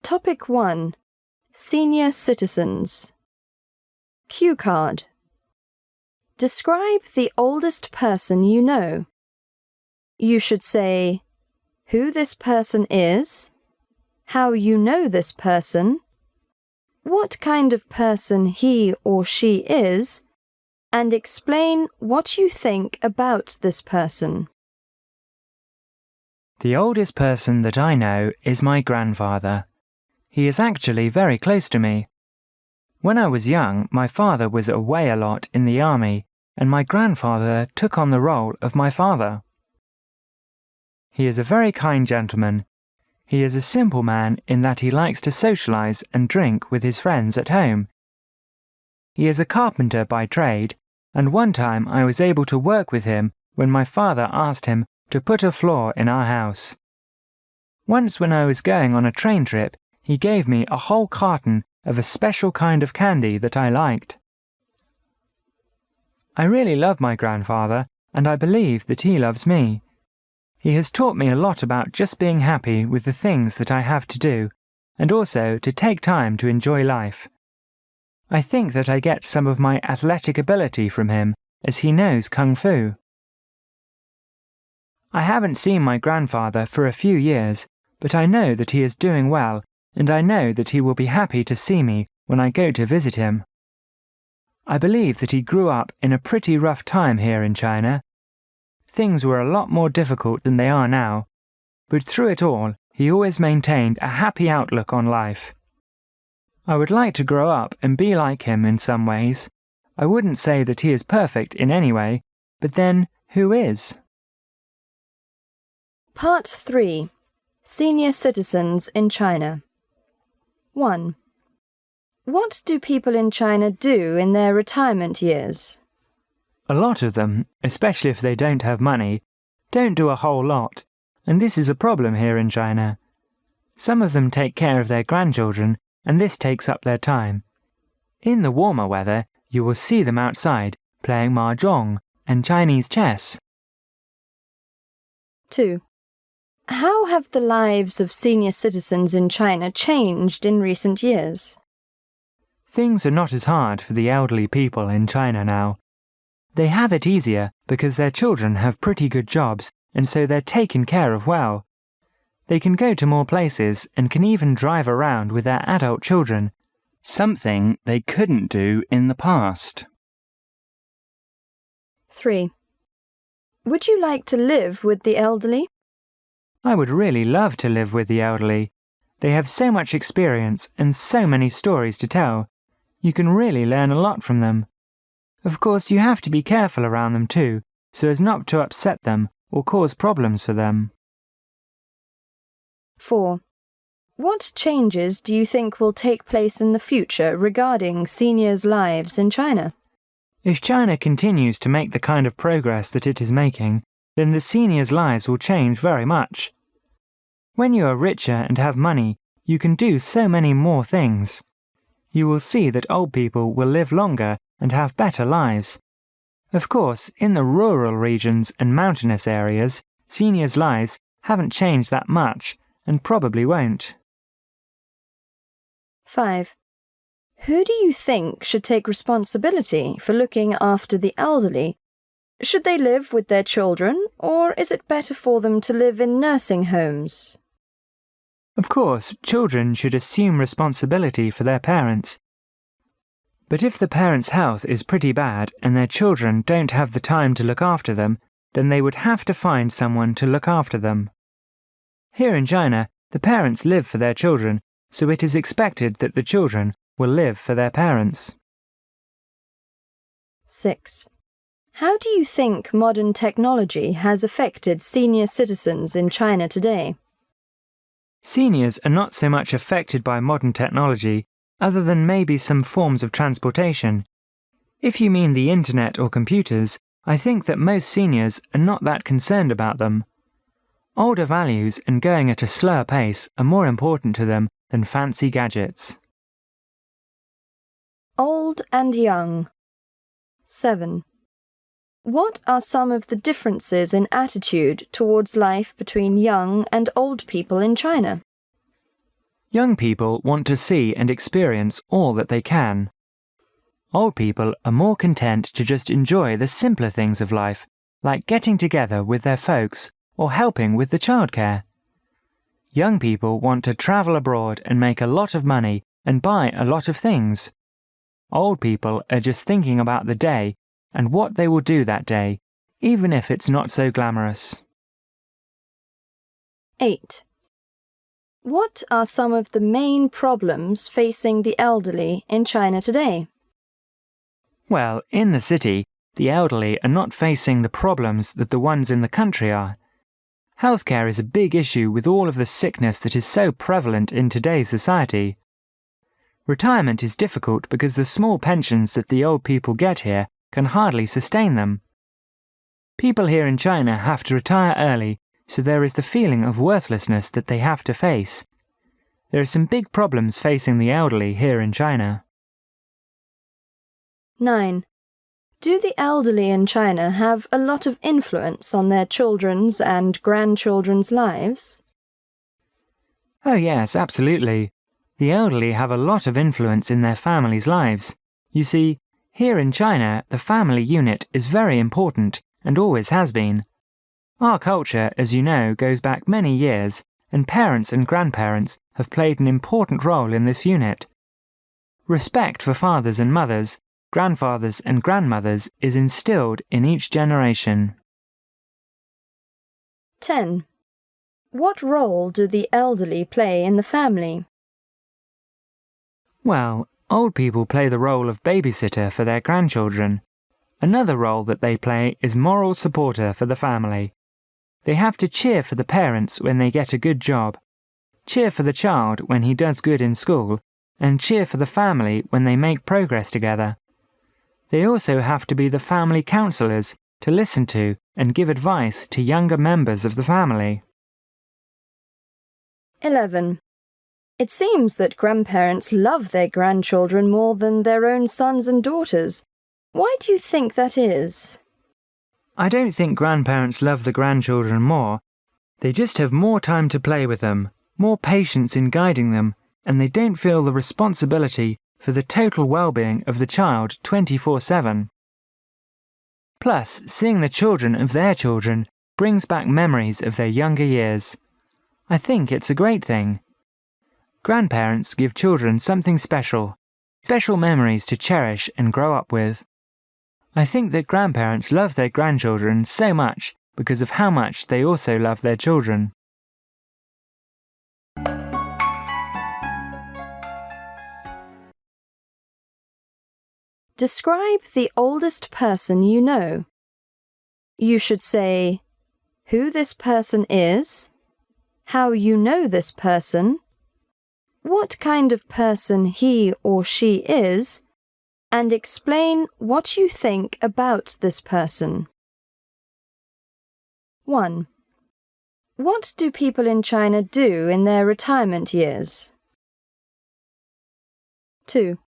Topic 1. Senior citizens. Cue card. Describe the oldest person you know. You should say who this person is, how you know this person, what kind of person he or she is, and explain what you think about this person. The oldest person that I know is my grandfather. He is actually very close to me. When I was young, my father was away a lot in the army, and my grandfather took on the role of my father. He is a very kind gentleman. He is a simple man in that he likes to socialize and drink with his friends at home. He is a carpenter by trade, and one time I was able to work with him when my father asked him to put a floor in our house. Once when I was going on a train trip, he gave me a whole carton of a special kind of candy that I liked. I really love my grandfather, and I believe that he loves me. He has taught me a lot about just being happy with the things that I have to do, and also to take time to enjoy life. I think that I get some of my athletic ability from him, as he knows Kung Fu. I haven't seen my grandfather for a few years, but I know that he is doing well, and I know that he will be happy to see me when I go to visit him. I believe that he grew up in a pretty rough time here in China. Things were a lot more difficult than they are now, but through it all, he always maintained a happy outlook on life. I would like to grow up and be like him in some ways. I wouldn't say that he is perfect in any way, but then, who is? Part 3. Senior citizens in China. 1. What do people in China do in their retirement years? A lot of them, especially if they don't have money, don't do a whole lot, and this is a problem here in China. Some of them take care of their grandchildren, and this takes up their time. In the warmer weather, you will see them outside playing mahjong and Chinese chess. 2. How have the lives of senior citizens in China changed in recent years? Things are not as hard for the elderly people in China now. They have it easier because their children have pretty good jobs, and so they're taken care of well. They can go to more places and can even drive around with their adult children, something they couldn't do in the past. 3. Would you like to live with the elderly? I would really love to live with the elderly. They have so much experience and so many stories to tell. You can really learn a lot from them. Of course, you have to be careful around them too, so as not to upset them or cause problems for them. 4. What changes do you think will take place in the future regarding seniors' lives in China? If China continues to make the kind of progress that it is making, then the seniors' lives will change very much. When you are richer and have money, you can do so many more things. You will see that old people will live longer and have better lives. Of course, in the rural regions and mountainous areas, seniors' lives haven't changed that much and probably won't. 5. Who do you think should take responsibility for looking after the elderly? Should they live with their children, or is it better for them to live in nursing homes? Of course, children should assume responsibility for their parents. But if the parents' health is pretty bad and their children don't have the time to look after them, then they would have to find someone to look after them. Here in China, the parents live for their children, so it is expected that the children will live for their parents. 6. How do you think modern technology has affected senior citizens in China today? Seniors are not so much affected by modern technology, other than maybe some forms of transportation. If you mean the internet or computers, I think that most seniors are not that concerned about them. Older values and going at a slower pace are more important to them than fancy gadgets. Old and young. 7. What are some of the differences in attitude towards life between young and old people in China? Young people want to see and experience all that they can. Old people are more content to just enjoy the simpler things of life, like getting together with their folks or helping with the childcare. Young people want to travel abroad and make a lot of money and buy a lot of things. Old people are just thinking about the day and what they will do that day, even if it's not so glamorous. 8. What are some of the main problems facing the elderly in China today? Well, in the city, the elderly are not facing the problems that the ones in the country are. Healthcare is a big issue with all of the sickness that is so prevalent in today's society. Retirement is difficult because the small pensions that the old people get here can hardly sustain them. People here in China have to retire early, so there is the feeling of worthlessness that they have to face. There are some big problems facing the elderly here in China. 9. Do the elderly in China have a lot of influence on their children's and grandchildren's lives? Oh yes, absolutely. The elderly have a lot of influence in their families' lives. You see, here in China, the family unit is very important and always has been. Our culture, as you know, goes back many years, and parents and grandparents have played an important role in this unit. Respect for fathers and mothers, grandfathers and grandmothers is instilled in each generation. 10. What role do the elderly play in the family? Well, old people play the role of babysitter for their grandchildren. Another role that they play is moral supporter for the family. They have to cheer for the parents when they get a good job, cheer for the child when he does good in school, and cheer for the family when they make progress together. They also have to be the family counsellors to listen to and give advice to younger members of the family. 11. It seems that grandparents love their grandchildren more than their own sons and daughters. Why do you think that is? I don't think grandparents love the grandchildren more. They just have more time to play with them, more patience in guiding them, and they don't feel the responsibility for the total well-being of the child 24/7. Plus, seeing the children of their children brings back memories of their younger years. I think it's a great thing. Grandparents give children something special, special memories to cherish and grow up with. I think that grandparents love their grandchildren so much because of how much they also love their children. Describe the oldest person you know. You should say who this person is, how you know this person, what kind of person he or she is, and explain what you think about this person. 1. What do people in China do in their retirement years? 2.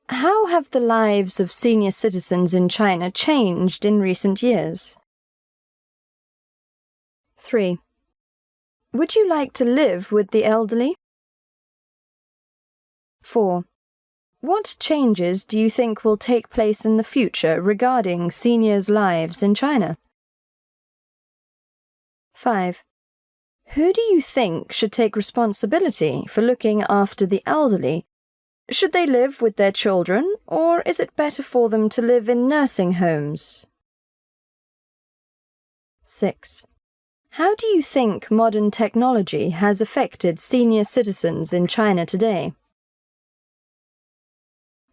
How have the lives of senior citizens in China changed in recent years? 3. Would you like to live with the elderly? 4. What changes do you think will take place in the future regarding seniors' lives in China? 5. Who do you think should take responsibility for looking after the elderly? Should they live with their children, or is it better for them to live in nursing homes? 6. How do you think modern technology has affected senior citizens in China today?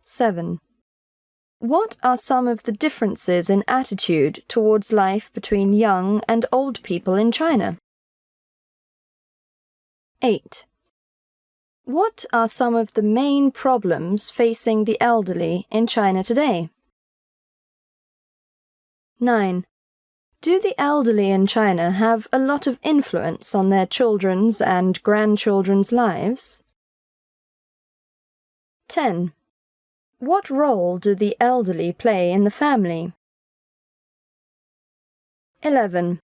7. What are some of the differences in attitude towards life between young and old people in China? 8. What are some of the main problems facing the elderly in China today? 9. Do the elderly in China have a lot of influence on their children's and grandchildren's lives? 10. What role do the elderly play in the family? 11.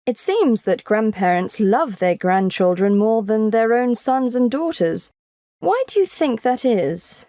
It seems that grandparents love their grandchildren more than their own sons and daughters. Why do you think that is?